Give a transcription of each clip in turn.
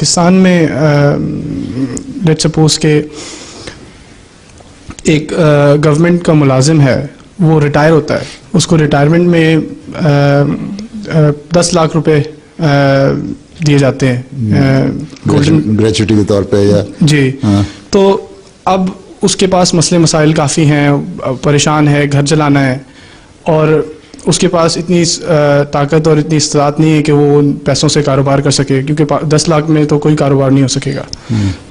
पाकिस्तान में let's suppose के एक गवर्नमेंट का मुलाजिम है, वो रिटायर होता है, उसको रिटायरमेंट में 10 लाख रुपए दिए जाते हैं ग्रेचुटी के तौर पे या जी। हाँ। तो अब उसके पास मसले मसाइल काफ़ी हैं, परेशान है, घर चलाना है, और उसके पास इतनी ताकत और इतनी इस्तात नहीं है कि वो उन पैसों से कारोबार कर सके, क्योंकि 10 लाख में तो कोई कारोबार नहीं हो सकेगा।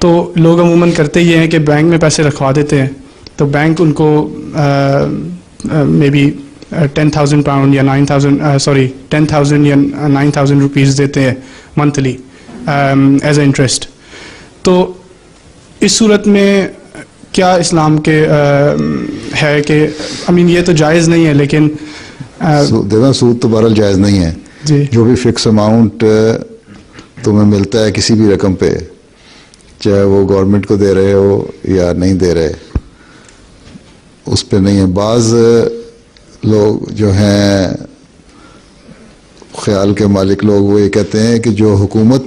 तो लोग अमूमन करते ये हैं कि बैंक में पैसे रखवा देते हैं, तो बैंक उनको मे बी 10,000 पाउंड या 10,000 या 9,000 रुपीज़ देते हैं मंथली एज ए इंटरेस्ट। तो इस सूरत में क्या इस्लाम के है कि ये तो जायज़ नहीं है, लेकिन देखो सूद तो बहरहाल जायज़ नहीं है जी। जो भी फिक्स अमाउंट तुम्हें मिलता है किसी भी रकम पे, चाहे वो गवर्नमेंट को दे रहे हो या नहीं दे रहे, उस पे नहीं है। बाज़ लोग जो हैं ख्याल के मालिक लोग, वो ये कहते हैं कि जो हुकूमत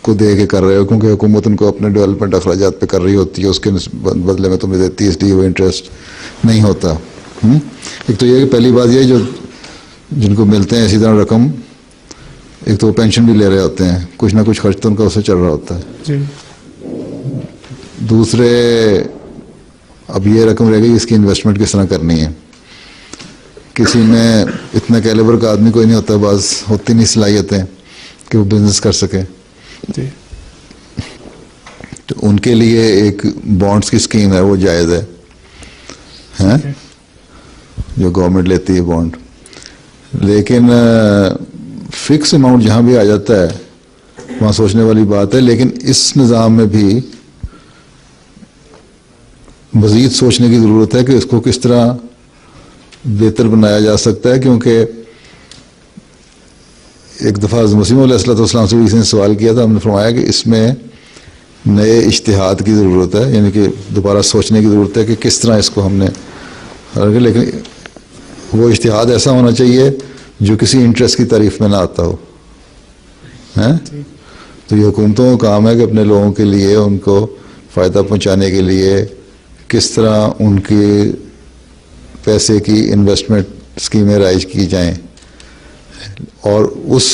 को दे के कर रहे हो, क्योंकि हुकूमत उनको अपने डेवलपमेंट अखराजात पे कर रही होती है, उसके बदले में तुम्हें देती है, इसलिए वो इंटरेस्ट नहीं होता। एक तो ये पहली बात ये, जो जिनको मिलते हैं इसी तरह रकम, एक तो वो पेंशन भी ले रहे होते हैं, कुछ ना कुछ खर्च तो उनका उससे चल रहा होता है जी। दूसरे, अब ये रकम रह गई, इसकी इन्वेस्टमेंट किस तरह करनी है। किसी में इतना कैलिबर का आदमी कोई नहीं होता, बस होती नहीं सलाहियतें कि वो बिजनेस कर सके, जी। तो उनके लिए एक बॉन्ड्स की स्कीम है, वो जायज़ है जो गवर्नमेंट लेती है बॉन्ड। लेकिन फिक्स अमाउंट जहाँ भी आ जाता है वहाँ सोचने वाली बात है, लेकिन इस निज़ाम में भी मज़ीद सोचने की ज़रूरत है कि इसको किस तरह बेहतर बनाया जा सकता है। क्योंकि एक दफ़ा मसीह अलैहिस्सलाम से भी किसी ने सवाल किया था, हमने फरमाया कि इसमें नए इज्तिहाद की ज़रूरत है, यानी कि दोबारा सोचने की ज़रूरत है कि किस तरह इसको हमने, लेकिन वो इज्तिहाद ऐसा होना चाहिए जो किसी इंटरेस्ट की तारीफ में ना आता हो, हैं। तो ये हुकूमतों का काम है कि अपने लोगों के लिए, उनको फ़ायदा पहुंचाने के लिए किस तरह उनके पैसे की इन्वेस्टमेंट स्कीमें राइज की जाएं, और उस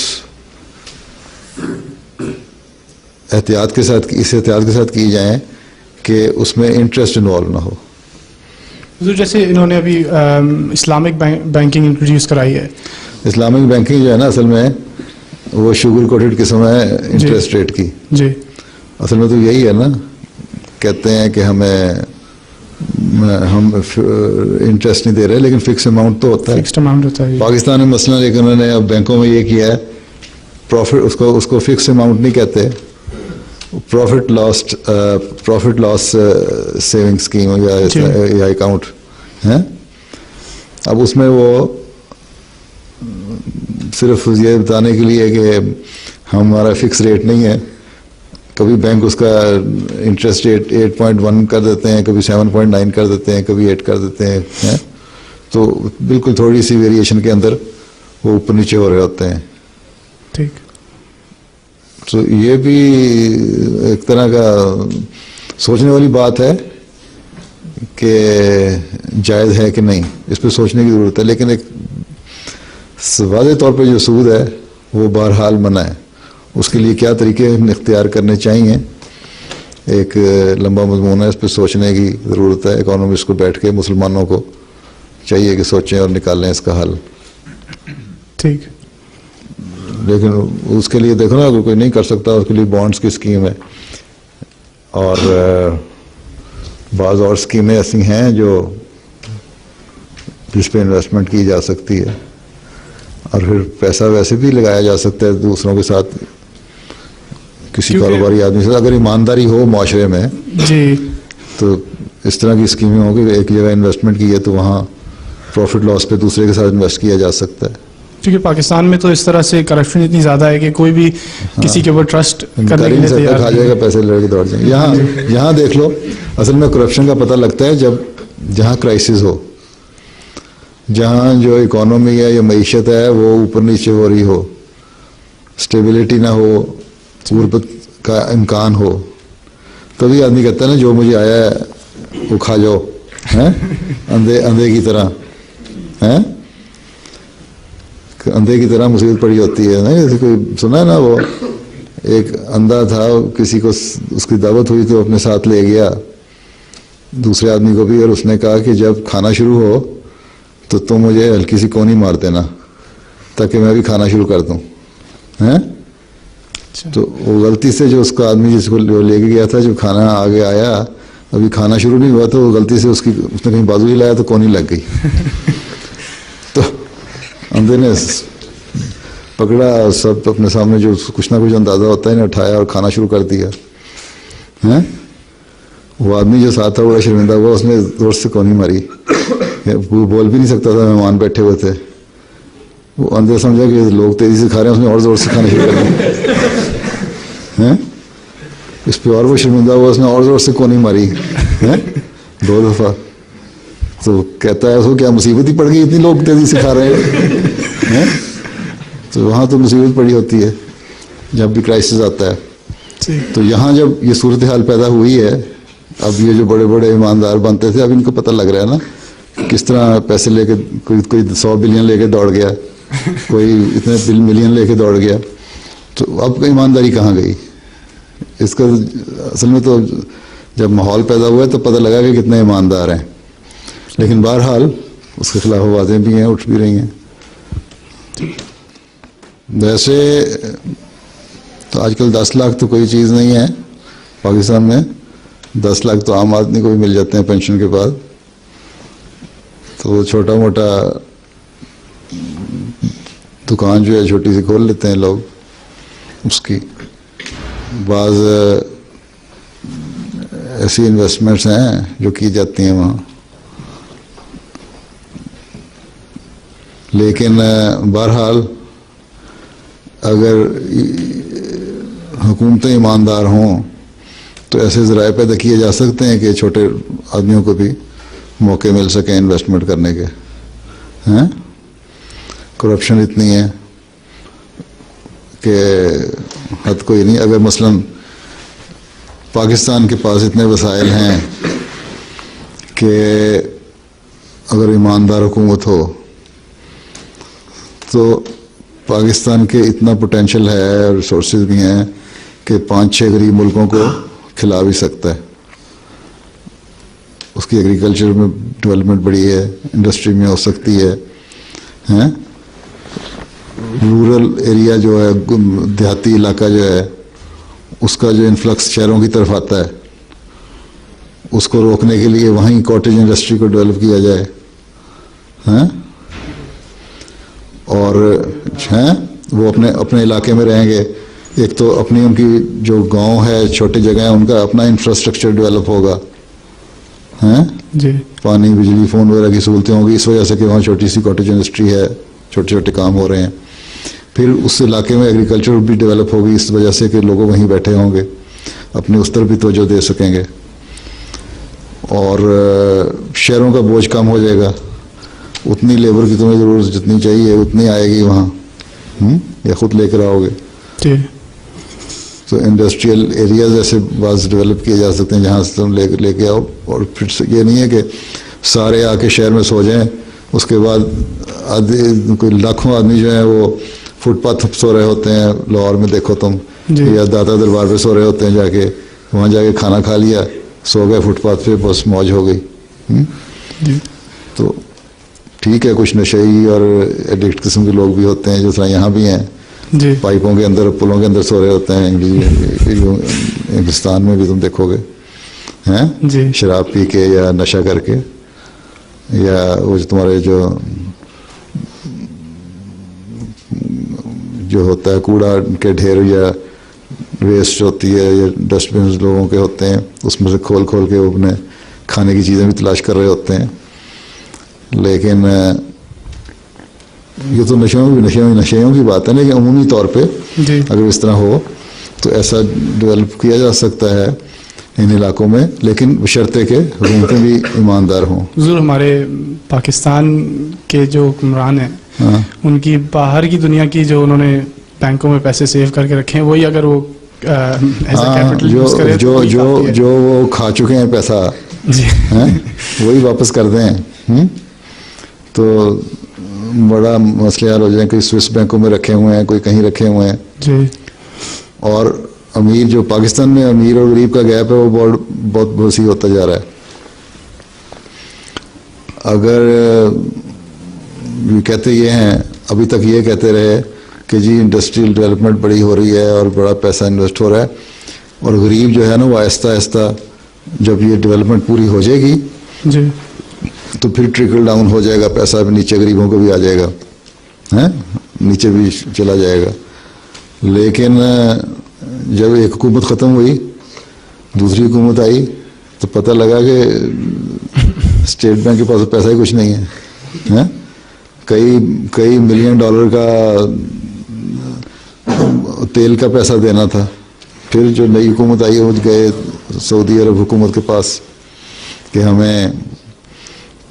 एहतियात के साथ, इस एहतियात के साथ की जाएं कि उसमें इंटरेस्ट इन्वॉल्व ना हो। तो जैसे इन्होंने अभी इस्लामिक बैंकिंग इंट्रोड्यूस कराई है। इस्लामिक बैंकिंग जो है ना, असल में वो शुगर कोटेड किस्म है इंटरेस्ट रेट की जी। असल में तो यही है ना, कहते हैं कि हम इंटरेस्ट नहीं दे रहे, लेकिन फिक्स अमाउंट तो होता है, फिक्स्ड अमाउंट होता है पाकिस्तान में मसलन। लेकिन उन्होंने अब बैंकों में ये किया है, प्रॉफिट, उसको फिक्स अमाउंट नहीं कहते, प्रॉफिट लॉस सेविंग स्कीम या अकाउंट है। अब उसमें वो सिर्फ ये बताने के लिए कि हमारा फिक्स रेट नहीं है, कभी बैंक उसका इंटरेस्ट रेट 8.1 कर देते हैं, कभी 7.9 कर देते हैं, कभी 8 कर देते हैं, तो बिल्कुल थोड़ी सी वेरिएशन के अंदर वो ऊपर नीचे हो रहे होते हैं। ठीक। तो ये भी एक तरह का सोचने वाली बात है कि जायज़ है कि नहीं, इस पर सोचने की ज़रूरत है। लेकिन एक वाज़े तौर पे जो सूद है वो बहरहाल मना है, उसके लिए क्या तरीके इख्तियार करने चाहिए, एक लंबा मज़मून है, इस पर सोचने की ज़रूरत है। इकोनॉमिस्ट को बैठ के मुसलमानों को चाहिए कि सोचें और निकालें इसका हल। ठीक। लेकिन उसके लिए देखो ना, अगर कोई नहीं कर सकता, उसके लिए बॉन्ड्स की स्कीम है, और बाज़ और स्कीमें ऐसी हैं जो जिस पे इन्वेस्टमेंट की जा सकती है, और फिर पैसा वैसे भी लगाया जा सकता है दूसरों के साथ, किसी कारोबारी आदमी से, अगर ईमानदारी हो माशरे में जी। तो इस तरह की स्कीमें होंगी। एक जगह इन्वेस्टमेंट की है तो वहाँ प्रॉफिट लॉस पे दूसरे के साथ इन्वेस्ट किया जा सकता है। क्योंकि पाकिस्तान में तो इस तरह से करप्शन इतनी ज़्यादा है कि कोई भी किसी के ऊपर ट्रस्ट करने के लिए तैयार खा जाएगा, पैसे लड़के दौड़ जाएंगे। यहाँ देख लो, असल में करप्शन का पता लगता है जब जहाँ क्राइसिस हो, जहाँ जो इकोनॉमी है या मईशत है वो ऊपर नीचे हो रही हो, स्टेबिलिटी ना हो, का इम्कान हो, तभी आदमी कहता है ना जो मुझे आया है वो खा जाओ, हैं अंधे अंधे की तरह, हैं अंधे की तरह मुसीबत पड़ी होती है ना। जैसे कोई सुना है ना, वो एक अंधा था, किसी को उसकी दावत हुई तो अपने साथ ले गया दूसरे आदमी को भी, और उसने कहा कि जब खाना शुरू हो तो तुम मुझे हल्की सी कोनी मार देना ताकि मैं भी खाना शुरू कर दूं, हैं। तो वो गलती से जो उसका आदमी जिसको लेके गया था, जब खाना आगे आया, अभी खाना शुरू नहीं हुआ तो वो गलती से उसने कहीं बाजू हिलाया तो कोनी लग गई। तो अंधे ने पकड़ा, सब अपने सामने जो कुछ ना कुछ अंदाजा होता है ना, उठाया और खाना शुरू कर दिया, हैं। वो आदमी जो साथ था बड़ा शर्मिंदा हुआ, उसने जोर से कोनी मारी, वो बोल भी नहीं सकता था, मेहमान बैठे हुए थे। वो अंदर समझा कि लोग तेजी से खा रहे हैं, उसने और जोर से खाना शुरू कर दिया, हैं। इस पे और वो शर्मिंदा हुआ, उसने और जोर से कोनी मारी, हैं 2 दफा। तो कहता है उसको क्या मुसीबत ही पड़ गई, इतनी लोग तेजी से खा रहे हैं। तो वहाँ तो मुसीबत पड़ी होती है जब भी क्राइसिस आता है। तो यहाँ जब ये सूरत हाल पैदा हुई है, अब ये जो बड़े बड़े ईमानदार बनते थे, अब इनको पता लग रहा है ना किस तरह पैसे लेके कोई 100 बिलियन लेके दौड़ गया, कोई इतने मिलियन लेके दौड़ गया। तो अब ईमानदारी कहाँ गई? इसका असल में तो जब माहौल पैदा हुआ है तो पता लगा कि कितने ईमानदार हैं, लेकिन बहरहाल उसके खिलाफ आवाज़ें भी हैं, उठ भी रही हैं। वैसे तो आजकल 10 लाख तो कोई चीज़ नहीं है पाकिस्तान में। 10 लाख तो आम आदमी को भी मिल जाते हैं पेंशन के बाद। तो छोटा मोटा दुकान जो है छोटी सी खोल लेते हैं लोग, उसकी बाज़ ऐसी इन्वेस्टमेंट्स हैं जो की जाती हैं वहाँ। लेकिन बहरहाल अगर हुकूमतें ईमानदार हों तो ऐसे ज़राए पैदा किए जा सकते हैं कि छोटे आदमियों को भी मौके मिल सकें इन्वेस्टमेंट करने के, हैं। करप्शन इतनी है कि हद कोई नहीं। अगर मसलन पाकिस्तान के पास इतने वसाइल हैं कि अगर ईमानदार हुकूमत हो तो पाकिस्तान के इतना पोटेंशियल है, रिसोर्सेज भी हैं कि 5-6 गरीब मुल्कों को खिला भी सकता है। उसकी एग्रीकल्चर में डेवलपमेंट बड़ी है, इंडस्ट्री में हो सकती है, हैं। रूरल एरिया जो है, देहाती इलाका जो है, उसका जो इन्फ्लक्स शहरों की तरफ आता है, उसको रोकने के लिए वहीं कॉटेज इंडस्ट्री को डेवलप किया जाए, हैं। और हैं वो अपने अपने इलाके में रहेंगे। एक तो अपनी उनकी जो गांव है, छोटी जगह है, उनका अपना इंफ्रास्ट्रक्चर डेवलप होगा, हैं जी। पानी, बिजली, फ़ोन वगैरह की सहूलतें होंगी इस वजह से कि वहाँ छोटी सी कॉटेज इंडस्ट्री है, छोटे छोटे काम हो रहे हैं। फिर उस इलाके में एग्रीकल्चर भी डेवलप होगी इस वजह से कि लोग वहीं बैठे होंगे, अपने उस तरफ भी तवज्जो दे सकेंगे, और शहरों का बोझ कम हो जाएगा। उतनी लेबर की तुम्हें ज़रूरत जितनी चाहिए उतनी आएगी वहाँ, या खुद लेकर आओगे। तो इंडस्ट्रियल एरियाज ऐसे बाज़ डेवलप किए जा सकते हैं जहाँ से तुम लेके आओ। और फिर ये नहीं है कि सारे आके शहर में सो जाएं, उसके बाद आधे कोई लाखों आदमी जो हैं वो फुटपाथ पर सो रहे होते हैं। लाहौर में देखो तुम, या दादा दरबार पे सो रहे होते हैं, जाके वहाँ जाके खाना खा लिया, सो गए फुटपाथ पे, बस मौज हो गई। तो ठीक है, कुछ नशेई और एडिक्ट किस्म के लोग भी होते हैं जो तरह यहाँ भी हैं, पाइपों के अंदर, पुलों के अंदर सो रहे होते हैं। इंग्लिस्तान में भी तुम देखोगे, हैं, शराब पी के या नशा करके, या वो जो तुम्हारे जो होता है कूड़ा के ढेर या वेस्ट होती है या डस्टबिन लोगों के होते हैं, उसमें से खोल खोल के वो अपने खाने की चीज़ें भी तलाश कर रहे होते हैं। लेकिन ये तो नशेयों की बात है, लेकिन अमूमी तौर पे अगर इस तरह हो तो ऐसा डेवलप किया जा सकता है इन इलाकों में, लेकिन बशर्ते के हुकूमतें भी ईमानदार हों। ज़रूर हमारे पाकिस्तान के जो हुक्मरान हैं, उनकी बाहर की दुनिया की जो उन्होंने बैंकों में पैसे सेव करके रखे हैं, वही अगर वो एज अ हाँ, कैपिटल यूज जो करें जो तो जो काफ़ी है। जो वो खा चुके हैं पैसा जी हैं वही वापस कर दें। तो बड़ा मसले हल हो जाए। कोई स्विस बैंकों में रखे हुए हैं, कोई कहीं रखे हुए हैं। जी और अमीर जो पाकिस्तान में अमीर और गरीब का गैप है वो बहुत बहुत वसी होता जा रहा है। अगर कहते ये हैं, अभी तक ये कहते रहे कि जी इंडस्ट्रियल डेवलपमेंट बड़ी हो रही है और बड़ा पैसा इन्वेस्ट हो रहा है, और गरीब जो है ना वो आहिस्ता आहिस्ता जब ये डेवलपमेंट पूरी हो जाएगी जी तो फिर ट्रिकल डाउन हो जाएगा, पैसा भी नीचे गरीबों को भी आ जाएगा, हैं नीचे भी चला जाएगा। लेकिन जब एक हुकूमत ख़त्म हुई, दूसरी हुकूमत आई, तो पता लगा कि स्टेट बैंक के पास पैसा ही कुछ नहीं है, हैं कई मिलियन डॉलर का तेल का पैसा देना था। फिर जो नई हुकूमत आई वो गए सऊदी अरब हुकूमत के पास कि हमें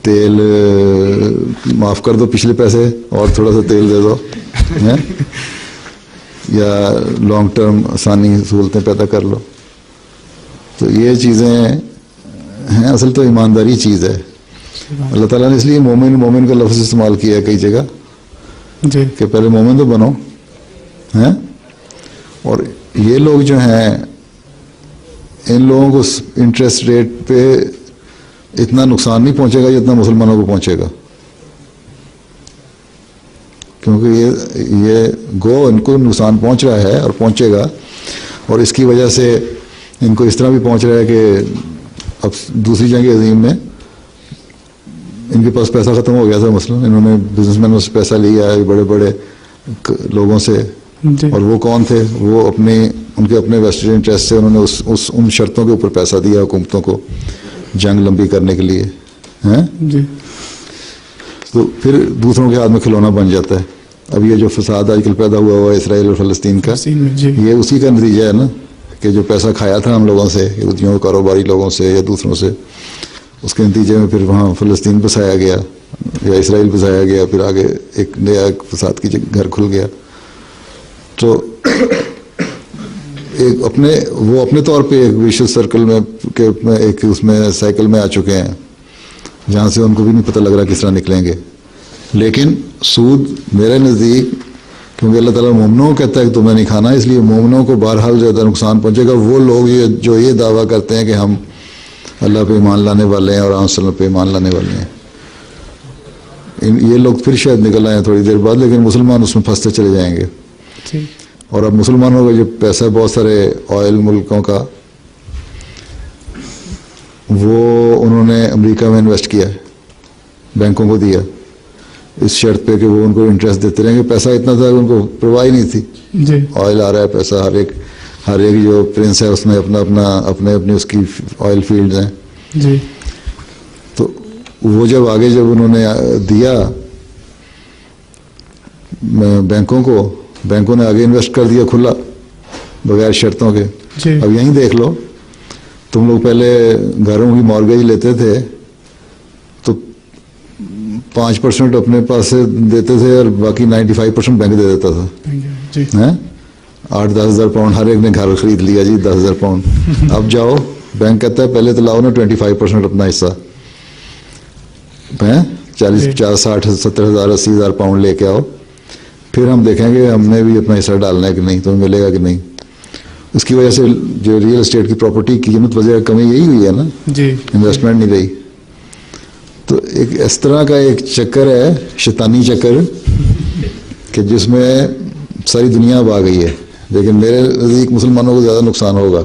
तेल माफ़ कर दो, पिछले पैसे और थोड़ा सा तेल दे दो, हैं या लॉन्ग टर्म आसानी सहूलतें पैदा कर लो। तो ये चीज़ें हैं, असल तो ईमानदारी चीज़ है। अल्लाह ताला ने इसलिए मोमिन मोमिन का लफ्ज़ इस्तेमाल किया है कई जगह जी कि पहले मोमिन तो बनो, हैं। और ये लोग जो हैं, इन लोगों को इंटरेस्ट रेट पे इतना नुकसान नहीं पहुंचेगा जितना मुसलमानों को पहुंचेगा, क्योंकि ये इनको नुकसान पहुंच रहा है और पहुंचेगा। और इसकी वजह से इनको इस तरह भी पहुंच रहा है कि अब दूसरी जंग अज़ीम में इनके पास पैसा ख़त्म हो गया था, मसलन इन्होंने बिजनेसमैनों से पैसा लिया है, बड़े बड़े लोगों से, जी और वो कौन थे? वो उनके अपने वेस्टेड इंटरेस्ट से उन्होंने उन शर्तों के ऊपर पैसा दिया हुकूमतों को जंग लंबी करने के लिए, हैं। जी तो फिर दूसरों के हाथ में खिलौना बन जाता है। अब ये जो फसाद आजकल पैदा हुआ है इसराइल और फ़लस्तीन का, जी ये उसी का नतीजा है ना, कि जो पैसा खाया था हम लोगों से, यहूदियों कारोबारी लोगों से या दूसरों से, उसके नतीजे में फिर वहाँ फ़लस्तीन बसाया गया या इसराइल बसाया गया, फिर आगे एक नया फसाद की घर खुल गया। तो एक वो अपने तौर पे एक विशेष सर्कल में एक उसमें साइकिल में आ चुके हैं जहाँ से उनको भी नहीं पता लग रहा किस तरह निकलेंगे। लेकिन सूद मेरे नज़दीक, क्योंकि अल्लाह ताला मोमिनों को कहता है कि तुम्हें नहीं खाना, इसलिए मोमिनों को बहरहाल ज़्यादा नुकसान पहुँचेगा। वो लोग जो ये दावा करते हैं कि हम अल्लाह पे ईमान लाने वाले हैं और आम पे ईमान लाने वाले हैं, ये लोग फिर शायद निकल आए थोड़ी देर बाद, लेकिन मुसलमान उसमें फंसते चले जाएंगे। जी और अब मुसलमानों का जो पैसा बहुत सारे ऑयल मुल्कों का, वो उन्होंने अमेरिका में इन्वेस्ट किया है, बैंकों को दिया, इस शर्त पे कि वो उनको इंटरेस्ट देते रहेंगे। पैसा इतना था कि उनको परवाह ही नहीं थी, जी ऑयल आ रहा है, पैसा हर एक जो प्रिंस है उसमें अपने उसकी ऑयल फील्ड्स हैं। जी तो वो जब उन्होंने दिया बैंकों ने आगे इन्वेस्ट कर दिया खुला, बगैर शर्तों के। जी अब यहीं देख लो, तुम लोग पहले घरों की मॉर्गेज लेते थे तो 5% अपने पास से देते थे और बाकी 95% बैंक दे देता था, जी हैं। 8-10 हज़ार पाउंड हर एक ने घर खरीद लिया जी, 10,000 पाउंड। अब जाओ, बैंक कहता है पहले तो लाओ ना 25% अपना हिस्सा, हैं 40, 50, 60, 70 हज़ार, 80 हज़ार पाउंड लेके आओ, फिर हम देखेंगे हमने भी अपना हिस्सा डालना है कि नहीं, तुम्हें मिलेगा कि नहीं। उसकी वजह से जो रियल एस्टेट की प्रॉपर्टी की कीमत वजह कमी यही हुई है ना, जी इन्वेस्टमेंट नहीं रही। तो एक इस तरह का एक चक्कर है, शैतानी चक्कर, कि जिसमें सारी दुनिया अब आ गई है। लेकिन मेरे नज़दीक मुसलमानों को ज़्यादा नुकसान होगा।